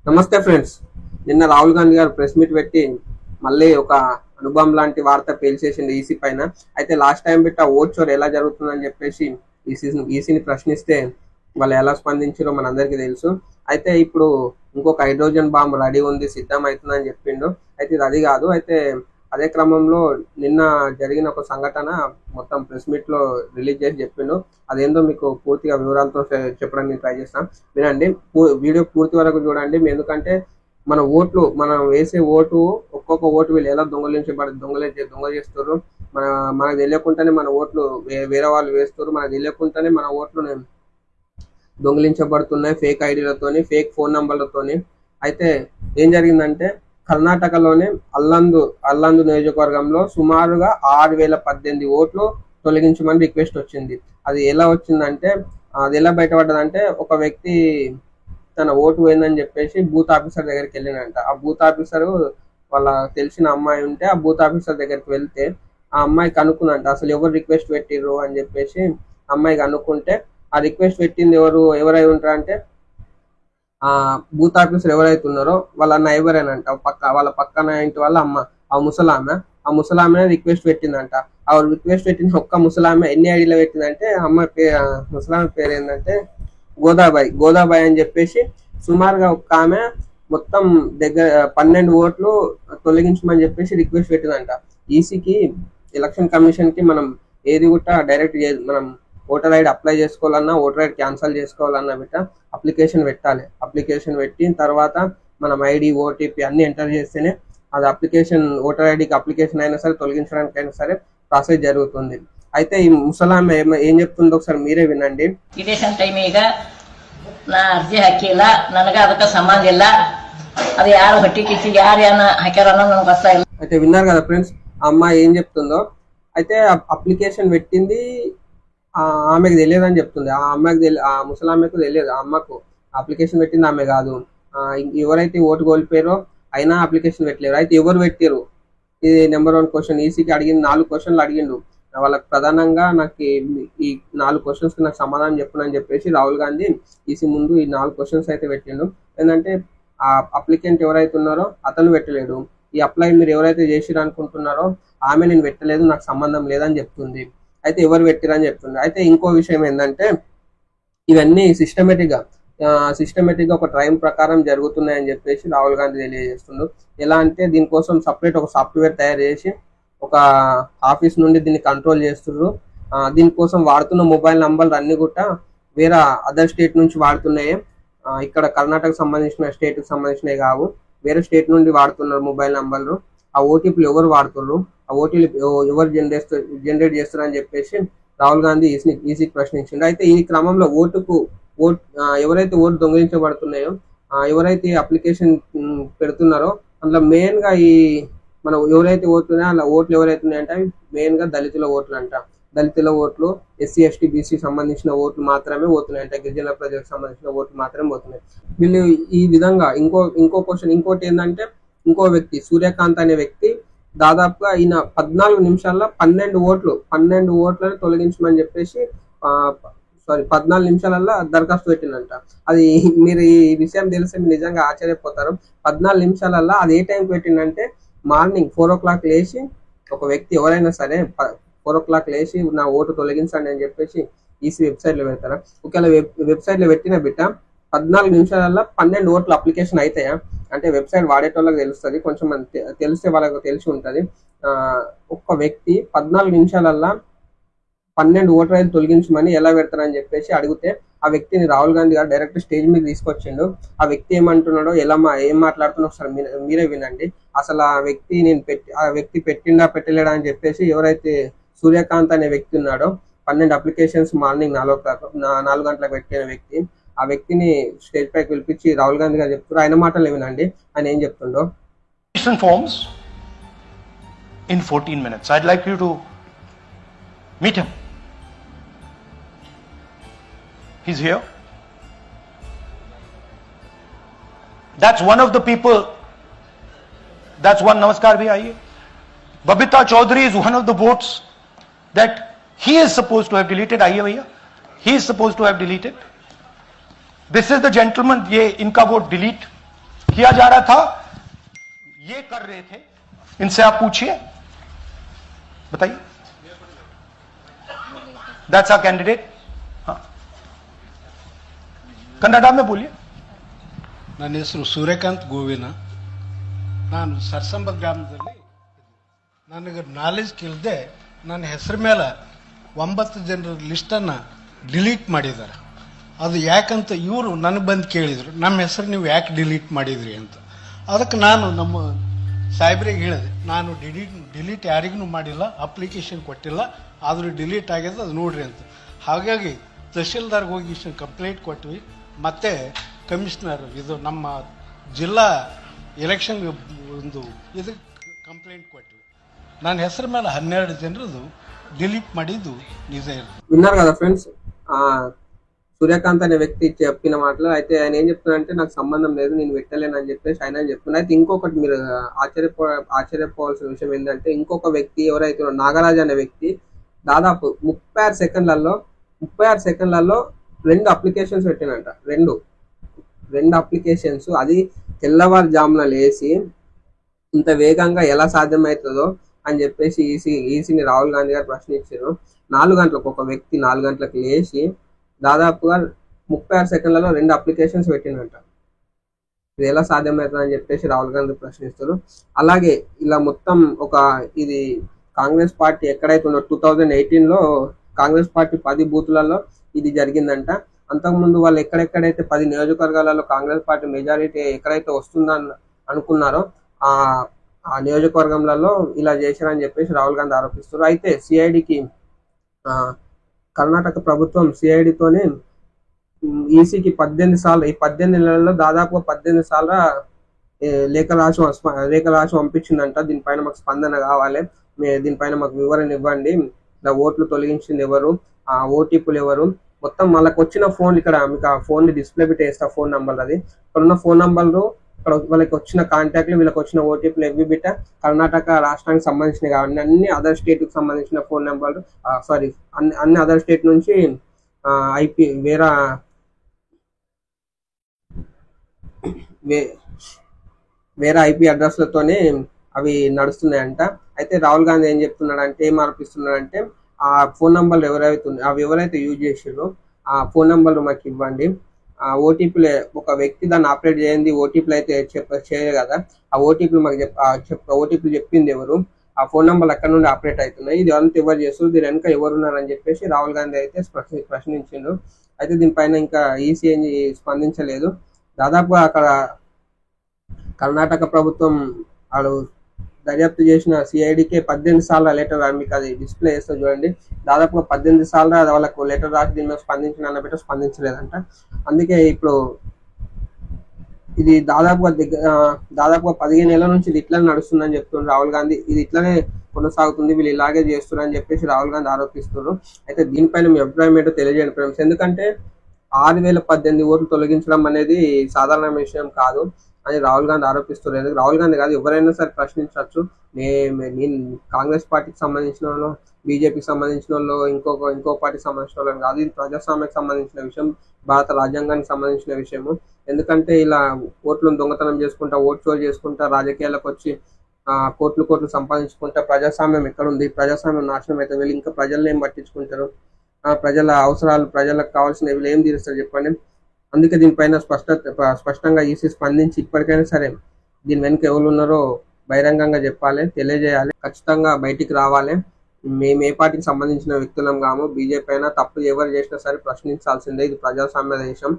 నమస్తే ఫ్రెండ్స్. నిన్న రాహుల్ గాంధీ గారు ప్రెస్ మీట్ పెట్టి మళ్ళీ ఒక అనుభవం లాంటి వార్త పేల్చేసింది ఈసీ పైన. అయితే లాస్ట్ టైం పెట్టి ఆ ఓట్ చోర్ ఎలా జరుగుతుందని చెప్పేసి ఈసీని ప్రశ్నిస్తే వాళ్ళు ఎలా స్పందించారో మనందరికీ తెలుసు. అయితే ఇప్పుడు ఇంకొక హైడ్రోజన్ బాంబ్ రెడీ ఉంది, సిద్ధం అవుతుందని చెప్పిండు. అయితే ఇది అది కాదు. అయితే అదే క్రమంలో నిన్న జరిగిన ఒక సంఘటన మొత్తం ప్రెస్ మీట్ లో రిలీజ్ చేసి చెప్పిండు. అదేందో మీకు పూర్తిగా వివరాలతో చెప్పడానికి ట్రై చేస్తాం, వినండి. వీడియో పూర్తి వరకు చూడండి. ఎందుకంటే మనం వేసే ఓటు, ఒక్కొక్క ఓటు వీళ్ళు ఎలా దొంగ చేస్తారు, మనకు తెలియకుండానే మన ఓట్లు వేరే వాళ్ళు వేస్తారు, మనకు తెలియకుండానే మన ఓట్లు దొంగిలించబడుతున్నాయి ఫేక్ ఐడీలతోని, ఫేక్ ఫోన్ నంబర్లతోని. అయితే ఏం జరిగిందంటే కర్ణాటకలోని అల్లందు నియోజకవర్గంలో సుమారుగా 6018 ఓట్లు తొలగించమని రిక్వెస్ట్ వచ్చింది. అది ఎలా వచ్చిందంటే, అది ఎలా బయటపడ్డదంటే, ఒక వ్యక్తి తన ఓటు పోయిందని చెప్పేసి బూత్ ఆఫీసర్ దగ్గరికి వెళ్ళినంట. ఆ బూత్ ఆఫీసర్ వాళ్ళ తెలిసిన అమ్మాయి ఉంటే ఆ బూత్ ఆఫీసర్ దగ్గరికి వెళ్తే ఆ అమ్మాయికి అనుకున్నంట అసలు ఎవరు రిక్వెస్ట్ పెట్టిర్రు అని చెప్పేసి అమ్మాయికి అనుకుంటే, ఆ రిక్వెస్ట్ పెట్టింది ఎవరై ఉంటారంటే ఆ బూత్ ఆఫీసర్ ఎవరైతే ఉన్నారో వాళ్ళ నైబరేనంట, వాళ్ళ పక్కన ఇంటి వాళ్ళ అమ్మ. ఆ ముసలామె రిక్వెస్ట్ పెట్టిందంట. ఆ రిక్వెస్ట్ పెట్టిన ఒక్క ముసలామె ఎన్ని ఐడీలో పెట్టిందంటే, ముసలామె పేరు ఏంటంటే గోదాబాయి అని చెప్పేసి సుమారుగా ఒక్క ఆమె మొత్తం దగ్గర 12 ఓట్లు తొలగించమని చెప్పేసి రిక్వెస్ట్ పెట్టిందంట. ఈసీకి, ఎలక్షన్ కమిషన్ కి మనం ఏది కూడా డైరెక్ట్ మనం ఓటర్ ఐడి అప్లై చేసుకోవాలన్నా, ఓటర్ ఐడి క్యాన్సిల్ చేసుకోవాలన్నా బిట్ట అప్లికేషన్ పెట్టాలి. అప్లికేషన్ పెట్టిన తర్వాత మనం ఐడి, ఓటీపీ అన్ని ఎంటర్ చేస్తేనే అది అప్లికేషన్, ఓటర్ ఐడికి అప్లికేషన్ అయినా సరే తొలగించడానికి అయినా సరే ప్రాసెస్ జరుగుతుంది. అయితే ఈ ముసలామె ఏం చెప్తుందో ఒకసారి మీరే వినండి. ಇಲೆಕ್ಷನ್ ಟೈಮಿಗ ನಾ ಅರ್ಜಿ ಹಾಕಿಲ್ಲ, ನನಗ ಅದಕ್ಕೆ ಸಂಬಂಧ ಇಲ್ಲ. ಅದು ಯಾರು ಹೊಟ್ಟಿ ಕಿಚ್ಚಿ ಯಾರು ಹಾಕ್ಯಾರ ಅನ್ನೋದು ನನಗೆ ಗೊತ್ತಾಗಿಲ್ಲ. అయితే విన్నారు కదా ఫ్రెండ్స్, ఆ అమ్మాయి ఏం చెప్తుందో. అయితే అప్లికేషన్ పెట్టింది ఆమెకు తెలియదు అని చెప్తుంది. ఆ ముసలామెకు తెలియదు. ఆ అమ్మకు అప్లికేషన్ పెట్టింది ఆమె కాదు. ఎవరైతే ఓటు కోల్పోయారో అయినా అప్లికేషన్ పెట్టలేరు. అయితే ఎవరు పెట్టారు, ఇది నెంబర్ 1 క్వశ్చన్. ఈసీకి అడిగింది 4 క్వశ్చన్లు అడిగిండు. వాళ్ళకి ప్రధానంగా నాకు ఈ 4 క్వశ్చన్స్ కి నాకు సమాధానం చెప్పనని చెప్పేసి రాహుల్ గాంధీ ఈసీ ముందు ఈ 4 క్వశ్చన్స్ అయితే పెట్టిండు. ఏంటంటే ఆ అప్లికెంట్ ఎవరైతే ఉన్నారో అతను పెట్టలేడు. ఈ అప్లై మీరు ఎవరైతే చేసిరు అనుకుంటున్నారో ఆమె నేను పెట్టలేదు, నాకు సంబంధం లేదని చెప్తుంది. అయితే ఎవరు పెట్టిరని చెప్తుంది. అయితే ఇంకో విషయం ఏంటంటే, ఇవన్నీ సిస్టమేటిక్ గా ఒక టైం ప్రకారం జరుగుతున్నాయని చెప్పేసి రాహుల్ గాంధీ తెలియజేస్తుండ్రు. ఎలా అంటే దీనికోసం సపరేట్ ఒక సాఫ్ట్వేర్ తయారు చేసి ఒక ఆఫీస్ నుండి దీన్ని కంట్రోల్ చేస్తున్నారు. దీనికోసం వాడుతున్న మొబైల్ నంబర్లు అన్ని కూడా వేరే అదర్ స్టేట్ నుంచి వాడుతున్నాయి. ఇక్కడ కర్ణాటక సంబంధించిన స్టేట్ కి సంబంధించినవి కావు, వేరే స్టేట్ నుండి వాడుతున్నారు మొబైల్ నంబర్లు. ఆ ఓటీపీలు ఎవరు వాడుతున్నారు, ఆ ఓటీపీ ఎవరు జనరేట్ చేస్తారు అని చెప్పేసి రాహుల్ గాంధీ ఈసీకి ప్రశ్నించిండు. అయితే ఈ క్రమంలో ఎవరైతే ఓటు దొంగిలించబడుతున్నాయో, ఎవరైతే అప్లికేషన్ పెడుతున్నారో అందులో మెయిన్ గా మనం ఎవరైతే ఓట్లున్నాయో అలా ఓట్లు ఎవరైతే ఉన్నాయంటే అవి మెయిన్ గా దళితుల ఓట్లు అంట. దళితుల ఓట్లు, ఎస్సీ ఎస్టీ బీసీ సంబంధించిన ఓట్లు మాత్రమే పోతున్నాయంట. గిరిజన ప్రజలకు సంబంధించిన ఓట్లు మాత్రమే పోతున్నాయి. వీళ్ళు ఈ విధంగా ఇంకో క్వశ్చన్ ఇంకోటి ఏంటంటే, ఇంకో వ్యక్తి సూర్యకాంత్ అనే వ్యక్తి దాదాపుగా ఈయన 14 నిమిషాల్లో 12 ఓట్లను తొలగించమని చెప్పేసి 14 నిమిషాలలో దరఖాస్తు పెట్టిందంట. అది మీరు ఈ విషయం తెలిస్తే మీరు నిజంగా ఆశ్చర్యపోతారు. 14 నిమిషాలలో అది ఏ టైంకి పెట్టిందంటే, మార్నింగ్ 4 o'clock లేచి ఒక వ్యక్తి ఎవరైనా సరే 4 o'clock లేచి నా ఓటు తొలగించండి అని చెప్పేసి ఈసీ వెబ్సైట్ లో పెడతారా. ఒకవేళ వెబ్సైట్ లో పెట్టిన బిట్ట 14 నిమిషాలలో 12 ఓట్ల అప్లికేషన్ అవుతాయా అంటే వెబ్సైట్ వాడేటోళ్ళకి తెలుస్తుంది, కొంచెం తెలిస్తే వాళ్ళకి తెలిసి ఉంటది. ఒక్క వ్యక్తి 14 నిమిషాలల్లో 12 ఓటర్ ఐడి తొలగించమని ఎలా పెడతారని చెప్పేసి అడిగితే ఆ వ్యక్తిని రాహుల్ గాంధీ గారు డైరెక్ట్ స్టేజ్ మీద తీసుకొచ్చిండు. ఆ వ్యక్తి ఏమంటున్నాడో ఏం మాట్లాడుతున్నా ఒకసారి మీరే వినండి. అసలు ఆ వ్యక్తి పెట్టిండా పెట్టలేడా అని చెప్పేసి ఎవరైతే సూర్యకాంత్ అనే వ్యక్తి ఉన్నాడో 12 అప్లికేషన్స్ మార్నింగ్ 4 గంటలకు పెట్టిన వ్యక్తి, ఆ వ్యక్తిని స్టేజ్ పైకి పిలిపించి రాహుల్ గాంధీ గారు చెప్తారు. ఆయన మాటలు వినండి, ఆయన ఏం చెప్తుండో. Forms in 14 minutes. I'd like you to meet him. He's here. That's one of the people. That's one. Namaskar bhi aiye. Babita Chaudhary is one of the votes that he is supposed to have deleted. Aiye bhaiya. He is supposed to have deleted. This is the gentleman. Ye inka vote delete. किया जा रहा था, ये कर रहे थे, इनसे आप पूछिए, बताइए। That's our candidate. हाँ, कन्नड़ में बोलिए। ನನ್ನ ಹೆಸರು ಸೂರ್ಯಕಾಂತ್ ಗೋವಿನ. ನಾನು ಸರ್ಸಂಬ ಗ್ರಾಮದಲ್ಲಿ ನನಗೆ ನಾಲೆಜ್ ಇಲ್ಲದೆ ನನ್ನ ಹೆಸರು ಮೇಲೆ 9 ಜನರ ಲಿಸ್ಟನ್ನು ಡಿಲೀಟ್ ಮಾಡಿದ್ದಾರೆ. ಅದು ಯಾಕಂತ ಇವರು ನನಗೆ ಬಂದು ಕೇಳಿದರು, ನಮ್ಮ ಹೆಸರು ನೀವು ಯಾಕೆ ಡಿಲೀಟ್ ಮಾಡಿದ್ರಿ ಅಂತ. ಅದಕ್ಕೆ ನಾನು ನಮ್ಮ ಸಾಹೇಬ್ರಿಗೆ ಹೇಳಿದೆ, ನಾನು ಡಿಲೀಟ್ ಯಾರಿಗೂ ಮಾಡಿಲ್ಲ, ಅಪ್ಲಿಕೇಶನ್ ಕೊಟ್ಟಿಲ್ಲ, ಆದರೂ ಡಿಲೀಟ್ ಆಗಿದೆ, ಅದು ನೋಡ್ರಿ ಅಂತ. ಹಾಗಾಗಿ ತಹಶೀಲ್ದಾರ್ಗೆ ಹೋಗಿ ಕಂಪ್ಲೇಂಟ್ ಕೊಟ್ವಿ. ಮತ್ತು ಕಮಿಷನರ್ ಇದು ನಮ್ಮ ಜಿಲ್ಲಾ ಎಲೆಕ್ಷನ್ ಒಂದು ಇದಕ್ಕೆ ಕಂಪ್ಲೇಂಟ್ ಕೊಟ್ವಿ. ನನ್ನ ಹೆಸರು ಮೇಲೆ 12 ಜನರದು ಡಿಲೀಟ್ ಮಾಡಿದ್ದು ನಿಜ ಇರ್ತದೆ. విన్నారు కదా ఫ్రెండ్స్, సూర్యకాంత్ అనే వ్యక్తి చెప్పిన మాటలు. అయితే ఆయన ఏం చెప్తున్నారంటే నాకు సంబంధం లేదు, నేను పెట్టలేనని చెప్పేసి ఆయన చెప్తున్నారు. అయితే ఇంకొకటి మీరు ఆశ్చర్యపోవాల్సిన విషయం ఏంటంటే, ఇంకొక వ్యక్తి ఎవరైతే నాగరాజు అనే వ్యక్తి దాదాపు 36 సెకండ్లలో 2 అప్లికేషన్స్ పెట్టినంట. రెండు అప్లికేషన్స్. అది తెల్లవారుజామున లేచి ఇంత వేగంగా ఎలా సాధ్యమవుతుందో అని చెప్పేసి ఈసీని రాహుల్ గాంధీ గారు ప్రశ్నించారు. 4 గంటలకు ఒక వ్యక్తి 4 గంటలకు లేచి దాదాపుగా 36 సెకండ్లలో 2 అప్లికేషన్స్ పెట్టినంట. ఇది ఎలా సాధ్యమవుతుంది అని చెప్పేసి రాహుల్ గాంధీ ప్రశ్నిస్తారు. అలాగే ఇలా మొత్తం ఇది కాంగ్రెస్ పార్టీ ఎక్కడైతే ఉందో 2018లో కాంగ్రెస్ పార్టీ 10 బూతులలో ఇది జరిగిందంట. అంతకుముందు వాళ్ళు ఎక్కడెక్కడైతే 10 నియోజకవర్గాలలో కాంగ్రెస్ పార్టీ మెజారిటీ ఎక్కడైతే వస్తుందని అనుకున్నారో ఆ నియోజకవర్గంలో ఇలా చేశారని చెప్పేసి రాహుల్ గాంధీ ఆరోపిస్తారు. అయితే సిఐడికి కర్ణాటక ప్రభుత్వం సిఐడితోనే ఈసీకి 18 సార్లు, ఈ 18 నెలల్లో దాదాపుగా 18 సార్లు లేఖ రాసి పంపించిందంట. దీనిపైన మాకు స్పందన కావాలి, దీనిపైన మాకు వివరణ ఇవ్వండి, ఇలా ఓట్లు తొలగించింది ఎవరు, ఆ ఓటీపీలు ఎవరు, మొత్తం వాళ్ళకి వచ్చిన ఫోన్, ఇక్కడ మీకు ఆ ఫోన్ డిస్ప్లే పెట్టి వేస్తా, ఫోన్ నంబర్ అది. ఇక్కడ ఉన్న ఫోన్ నంబర్లు, ఇక్కడ వాళ్ళకి వచ్చిన కాంటాక్ట్లు, వీళ్ళకి వచ్చిన ఓటీపీలు ఎవ్వి బిట్ట కర్ణాటక రాష్ట్రానికి సంబంధించినవి కావండి. అన్ని అదర్ స్టేట్కి సంబంధించిన ఫోన్ నెంబర్లు, అన్ని అదర్ స్టేట్ నుంచి ఐపీ వేరే ఐపీ అడ్రస్లతోనే అవి నడుస్తున్నాయంట. అయితే రాహుల్ గాంధీ ఏం చెప్తున్నాడంటే, ఏం ఆరోపిస్తున్నాడంటే, ఆ ఫోన్ నంబర్లు ఎవరైతే యూజ్ చేసారో ఆ ఫోన్ నంబర్లు మాకు ఇవ్వండి. ఆ ఓటీపీలు ఒక వ్యక్తి దాన్ని ఆపరేట్ చేయండి, ఓటీపీలు అయితే చేయరు కదా, ఆ ఓటీపీలు మాకు ఓటీపీలు చెప్పింది ఎవరు, ఆ ఫోన్ నంబర్లు అక్కడ నుండి ఆపరేట్ అవుతున్నాయి, ఇది అంతా ఎవరు చేస్తారు, దీని వెనక ఎవరున్నారని చెప్పేసి రాహుల్ గాంధీ అయితే ప్రశ్నించిండు. అయితే దీనిపైన ఇంకా ఈసీ స్పందించలేదు. దాదాపుగా అక్కడ కర్ణాటక ప్రభుత్వం వాళ్ళు దర్యాప్తు చేసిన సిఐడికే 18 సార్లు లెటర్, మీకు అది డిస్ప్లే చేస్తే చూడండి, దాదాపుగా 18 సార్లు వాళ్ళకు లెటర్ రాసి దీని మీద స్పందించలేదంట. అందుకే ఇప్పుడు ఇది దాదాపుగా 15 నెలల నుంచి ఇది ఇట్లానే నడుస్తుందని చెప్తున్నారు రాహుల్ గాంధీ. ఇది ఇట్లానే కొనసాగుతుంది, వీళ్ళు ఇలాగే చేస్తున్నారని చెప్పేసి రాహుల్ గాంధీ ఆరోపిస్తున్నారు. అయితే దీనిపైన మీ అభిప్రాయం ఏంటో తెలియజేయండి ఫ్రెండ్స్. ఎందుకంటే 6018 ఓట్లు తొలగించడం అనేది సాధారణ విషయం కాదు అని రాహుల్ గాంధీ ఆరోపిస్తున్నారు. రాహుల్ గాంధీ కాదు, ఎవరైనా సరే ప్రశ్నించవచ్చు. నేను కాంగ్రెస్ పార్టీకి సంబంధించిన వాళ్ళు, బీజేపీకి సంబంధించిన వాళ్ళు, ఇంకో పార్టీకి సంబంధించిన వాళ్ళని కాదు. ఇది ప్రజాస్వామ్యానికి సంబంధించిన విషయం, భారత రాజ్యాంగానికి సంబంధించిన విషయము. ఎందుకంటే ఇలా ఓట్లను దొంగతనం చేసుకుంటా, ఓట్ చోరు చేసుకుంటా, రాజకీయాలకు వచ్చి కోట్లు సంపాదించుకుంటా ప్రజాస్వామ్యం ఎక్కడుంది, ప్రజాస్వామ్యం నాశనం అయితే వీళ్ళు ఇంకా ప్రజల్ని ఏం పట్టించుకుంటారు, ప్రజల అవసరాలు, ప్రజలకు కావాల్సిన వీళ్ళు ఏం తీరుస్తారు చెప్పండి. అందుకే దీనిపైన స్పష్టంగా ఈసీ స్పందించి ఇప్పటికైనా సరే దీని వెనుక ఎవరు ఉన్నారో బహిరంగంగా చెప్పాలి, తెలియజేయాలి, ఖచ్చితంగా బయటికి రావాలి. మేము ఏ పార్టీకి సంబంధించిన వ్యక్తులం కాము, బీజేపీ అయినా తప్పు ఎవరు చేసినా సరే ప్రశ్నించాల్సిందే. ఇది ప్రజాస్వామ్య దేశం,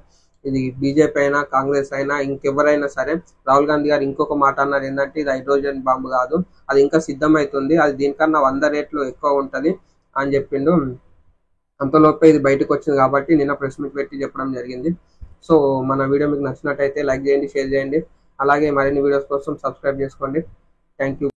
ఇది బీజేపీ అయినా కాంగ్రెస్ అయినా ఇంకెవరైనా సరే. రాహుల్ గాంధీ గారు ఇంకొక మాట అన్నారు ఏంటంటే, ఇది హైడ్రోజన్ బాంబు కాదు, అది ఇంకా సిద్ధమవుతుంది, అది దీనికన్నా 100 రెట్లు ఎక్కువ ఉంటది అని చెప్పిండు. అంతలోపే ఇది బయటకు వచ్చింది కాబట్టి నిన్న ప్రెస్ మీట్ పెట్టి చెప్పడం జరిగింది. సో మన వీడియో మీకు నచ్చినట్టయితే లైక్ చేయండి, షేర్ చేయండి, అలాగే మరిన్ని వీడియోస్ కోసం సబ్స్క్రైబ్ చేసుకోండి. Thank you.